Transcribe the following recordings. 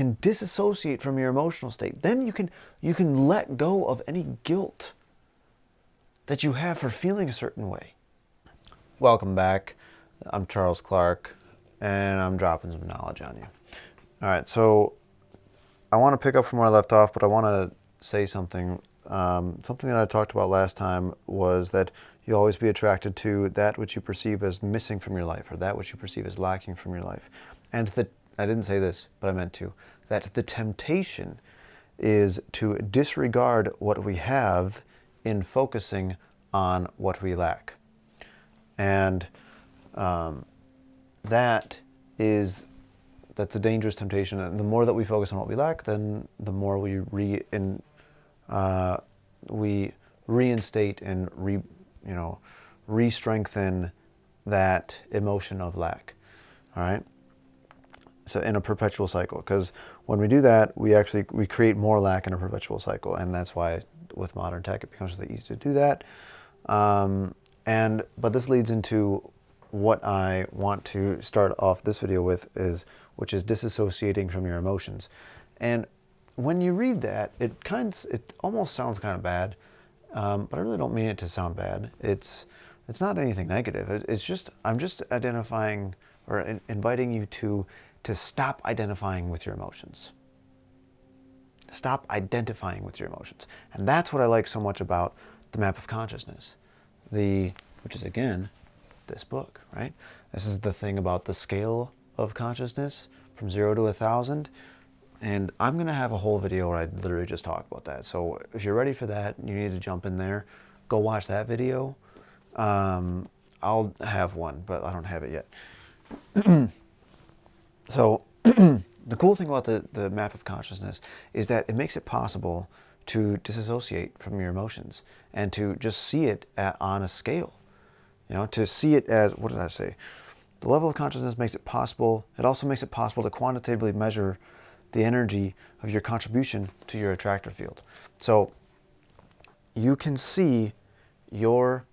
can disassociate from your emotional state, then you can let go of any guilt that you have for feeling a certain way. Welcome back. I'm Charles Clark, and I'm dropping some knowledge on you. All right, so I want to pick up from where I left off, but I want to say something. Something that I talked about last time was that you'll always be attracted to that which you perceive as missing from your life, or that which you perceive as lacking from your life. And I didn't say this, but I meant to, that the temptation is to disregard what we have in focusing on what we lack. And that's a dangerous temptation. And the more that we focus on what we lack, then the more we reinstate and re-strengthen that emotion of lack. All right. So in a perpetual cycle, because when we do that, we create more lack in a perpetual cycle, and that's why with modern tech it becomes really easy to do that. But this leads into what I want to start off this video with, which is disassociating from your emotions. And when you read that, it almost sounds kind of bad, but I really don't mean it to sound bad. It's not anything negative. I'm just identifying or inviting you to stop identifying with your emotions. Stop identifying with your emotions. And that's what I like so much about the map of consciousness, which is, again, this book, right? This is the thing about the scale of consciousness from 0 to 1,000. And I'm going to have a whole video where I literally just talk about that. So if you're ready for that, you need to jump in there. Go watch that video. I'll have one, but I don't have it yet. So the cool thing about the map of consciousness is that it makes it possible to disassociate from your emotions and to just see it on a scale. To see it as, what did I say? The level of consciousness makes it possible. It also makes it possible to quantitatively measure the energy of your contribution to your attractor field. So you can see your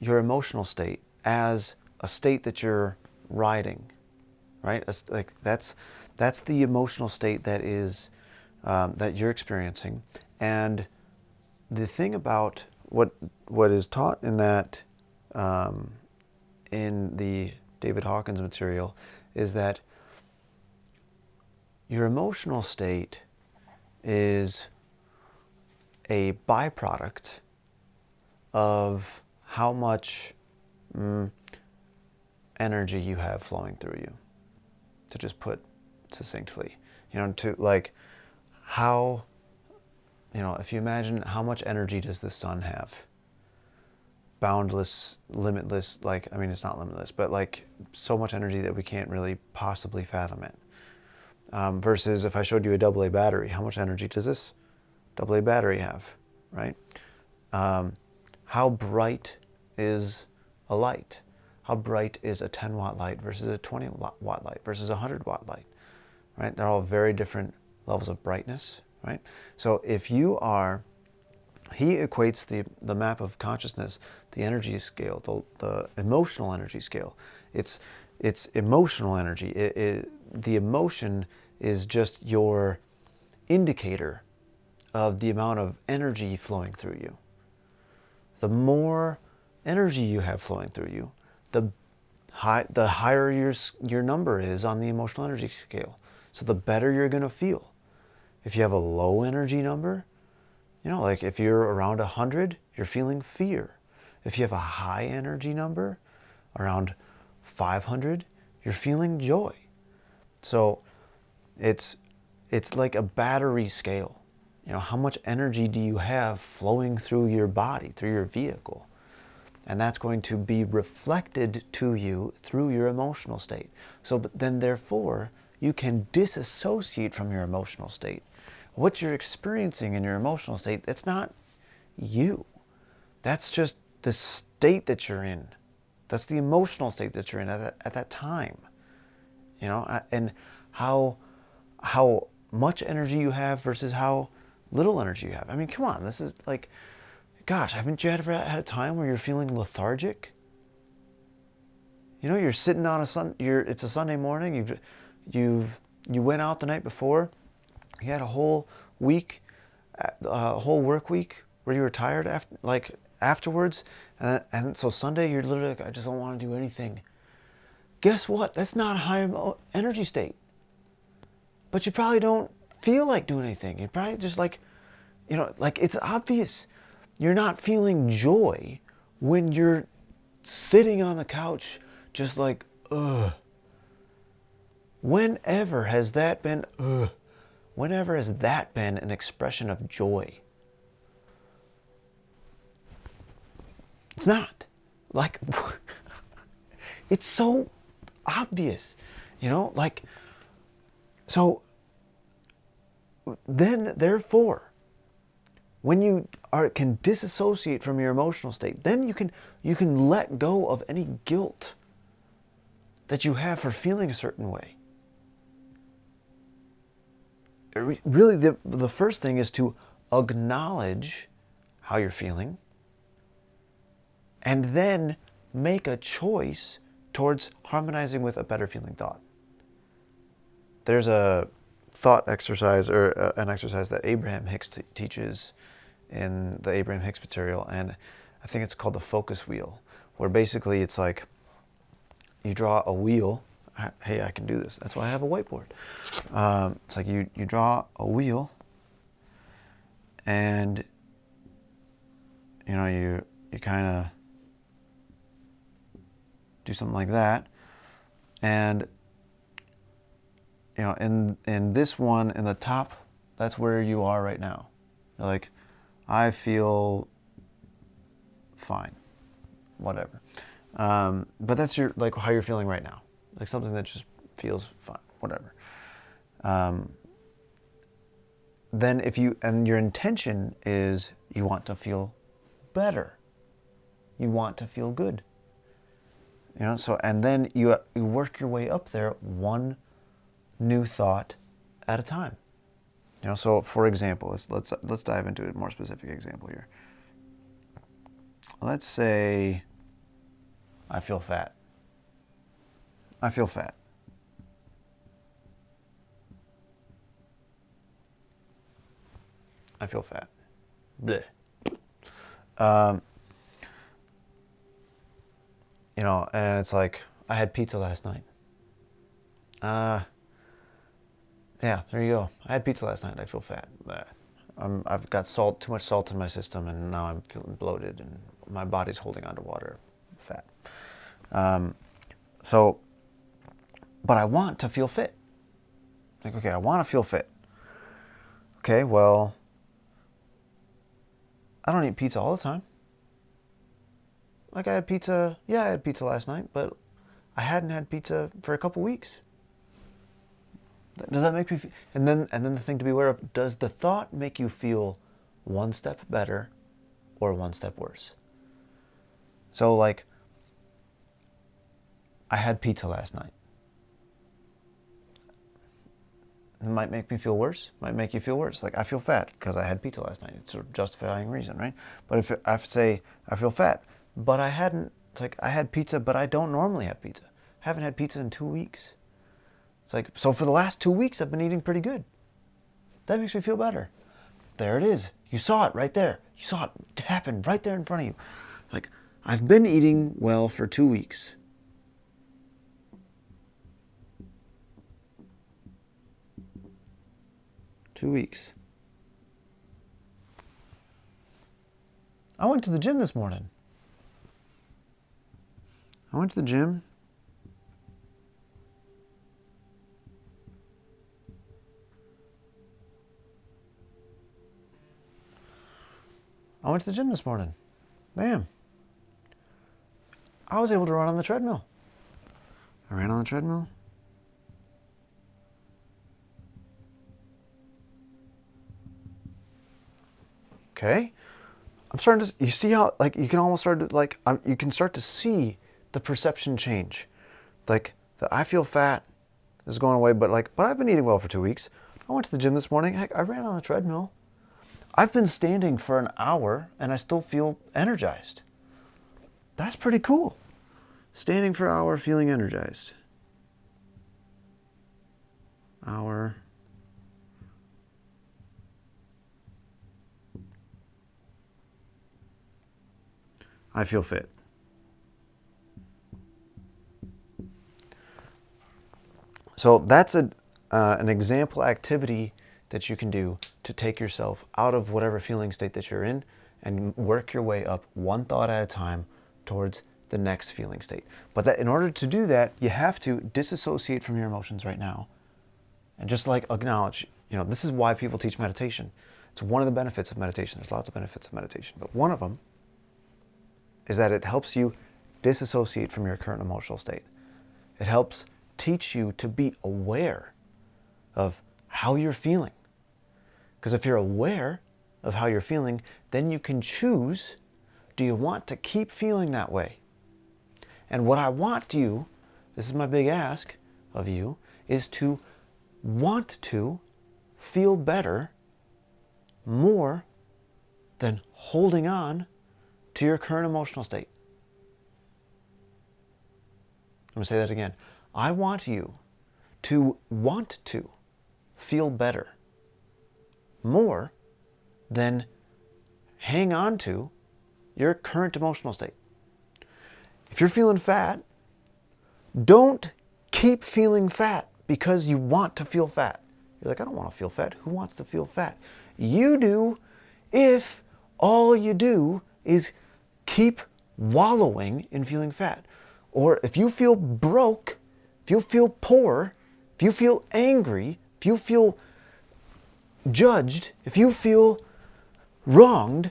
emotional state as a state that you're riding, right? That's the emotional state that you're experiencing. And the thing about what is taught in that in the David Hawkins material is that your emotional state is a byproduct of how much energy you have flowing through you, to just put succinctly. If you imagine how much energy does the sun have? Boundless, limitless, it's not limitless, but so much energy that we can't really possibly fathom it. Versus if I showed you a AA battery, how much energy does this AA battery have, right? How bright is a light? How bright is a 10-watt light versus a 20-watt light versus a 100-watt light, right? They're all very different levels of brightness, right? So he equates the map of consciousness, the energy scale, the emotional energy scale. It's emotional energy. The emotion is just your indicator of the amount of energy flowing through you. The more energy you have flowing through you, the higher your number is on the emotional energy scale. So the better you're going to feel. If you have a low energy number, if you're around 100, you're feeling fear. If you have a high energy number, around 500, you're feeling joy. So it's like a battery scale. How much energy do you have flowing through your body, through your vehicle? And that's going to be reflected to you through your emotional state. But then therefore, you can disassociate from your emotional state. What you're experiencing in your emotional state, that's not you. That's just the state that you're in. That's the emotional state that you're in at that time. And how much energy you have versus how little energy you have. I mean, come on, this is gosh, haven't you ever had a time where you're feeling lethargic? You're sitting on it's a Sunday morning, you went out the night before, you had a whole week, a whole work week where you were tired afterwards, and so Sunday you're literally like, I just don't want to do anything. Guess what? That's not a high energy state. But you probably don't feel like doing anything. You're probably just like, like it's obvious. You're not feeling joy when you're sitting on the couch just like, ugh. Whenever has that been an expression of joy? It's not. Like, it's so obvious, like, so then, therefore, when you can disassociate from your emotional state, then you can let go of any guilt that you have for feeling a certain way. Really, the first thing is to acknowledge how you're feeling, and then make a choice towards harmonizing with a better feeling thought. There's a thought exercise, or an exercise that Abraham Hicks teaches in the Abraham Hicks material, and I think it's called the focus wheel, where basically it's like you draw a wheel. Hey, I can do this. That's why I have a whiteboard. It's like you draw a wheel, and you kind of do something like that, and in this one, in the top, that's where you are right now. You're like, I feel fine, whatever. But that's how you're feeling right now, like something that just feels fine, whatever. Then your intention is you want to feel better, you want to feel good, so, and then you work your way up there, one new thought at a time. So for example, let's dive into a more specific example here. Let's say I feel fat. I feel fat. I feel fat. Blech. And it's like, I had pizza last night. Yeah, there you go. I had pizza last night. I feel fat. I've got too much salt in my system, and now I'm feeling bloated, and my body's holding on to water. Fat. But I want to feel fit. Like, okay, I want to feel fit. Okay, well, I don't eat pizza all the time. Like, I had pizza last night, but I hadn't had pizza for a couple weeks. Does that make me feel? And then the thing to be aware of, does the thought make you feel one step better or one step worse? So, like, I had pizza last night. It might make me feel worse, might make you feel worse. Like, I feel fat because I had pizza last night. It's a justifying reason, right? But if I say I feel fat, but I hadn't, it's like I had pizza, but I don't normally have pizza. I haven't had pizza in 2 weeks. It's like, so for the last 2 weeks, I've been eating pretty good. That makes me feel better. There it is. You saw it right there. You saw it happen right there in front of you. Like, I've been eating well for 2 weeks. Two weeks. I went to the gym this morning. I went to the gym. This morning. Bam. I was able to run on the treadmill. I ran on the treadmill. Okay. I'm starting to, you see how, like, you can almost start to, like, you can start to see the perception change. Like, the I feel fat is going away, but I've been eating well for 2 weeks. I went to the gym this morning. Heck, I ran on the treadmill. I've been standing for an hour and I still feel energized. That's pretty cool. Standing for an hour feeling energized. hour I feel fit. So that's an example activity that you can do to take yourself out of whatever feeling state that you're in and work your way up one thought at a time towards the next feeling state. But that, in order to do that, you have to disassociate from your emotions right now. And just like acknowledge, this is why people teach meditation. It's one of the benefits of meditation. There's lots of benefits of meditation, but one of them is that it helps you disassociate from your current emotional state. It helps teach you to be aware of how you're feeling. Because if you're aware of how you're feeling, then you can choose, do you want to keep feeling that way? And what I want you, this is my big ask of you, is to want to feel better more than holding on to your current emotional state. I'm going to say that again. I want you to want to feel better more than hang on to your current emotional state. If you're feeling fat, don't keep feeling fat because you want to feel fat. You're like, I don't want to feel fat. Who wants to feel fat? You do if all you do is keep wallowing in feeling fat. Or if you feel broke, if you feel poor, if you feel angry, if you feel judged, if you feel wronged,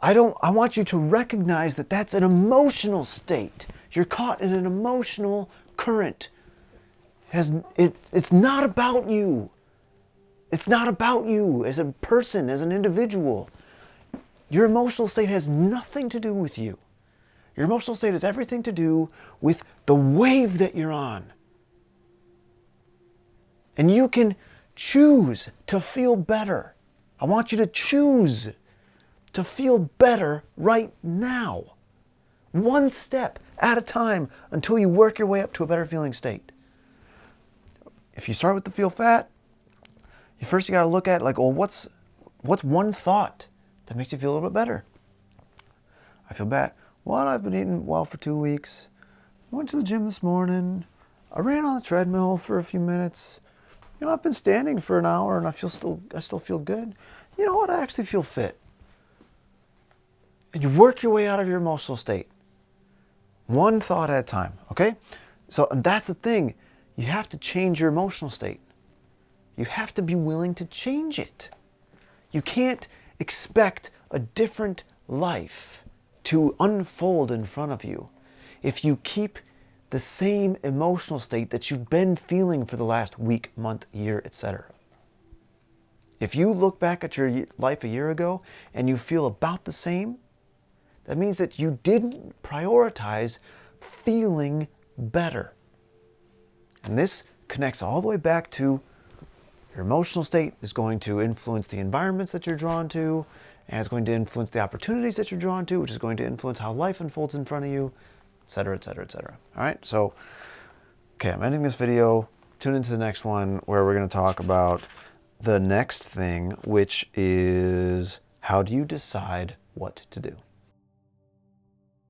I want you to recognize that that's an emotional state. You're caught in an emotional current. It's not about you. It's not about you as a person, as an individual. Your emotional state has nothing to do with you. Your emotional state has everything to do with the wave that you're on. And you can choose to feel better. I want you to choose to feel better right now. One step at a time until you work your way up to a better feeling state. If you start with the feel fat, you got to look at what's one thought that makes you feel a little bit better? I feel bad. Well, I've been eating well for 2 weeks. I went to the gym this morning. I ran on the treadmill for a few minutes. I've been standing for an hour and I still feel good. You know what? I actually feel fit. And you work your way out of your emotional state. One thought at a time, okay? So that's the thing. You have to change your emotional state. You have to be willing to change it. You can't expect a different life to unfold in front of you if you keep the same emotional state that you've been feeling for the last week, month, year, etc. If you look back at your life a year ago and you feel about the same, that means that you didn't prioritize feeling better. And this connects all the way back to your emotional state is going to influence the environments that you're drawn to, and it's going to influence the opportunities that you're drawn to, which is going to influence how life unfolds in front of you, et cetera, et cetera, et cetera. All right, so, okay, I'm ending this video. Tune into the next one where we're going to talk about the next thing, which is how do you decide what to do?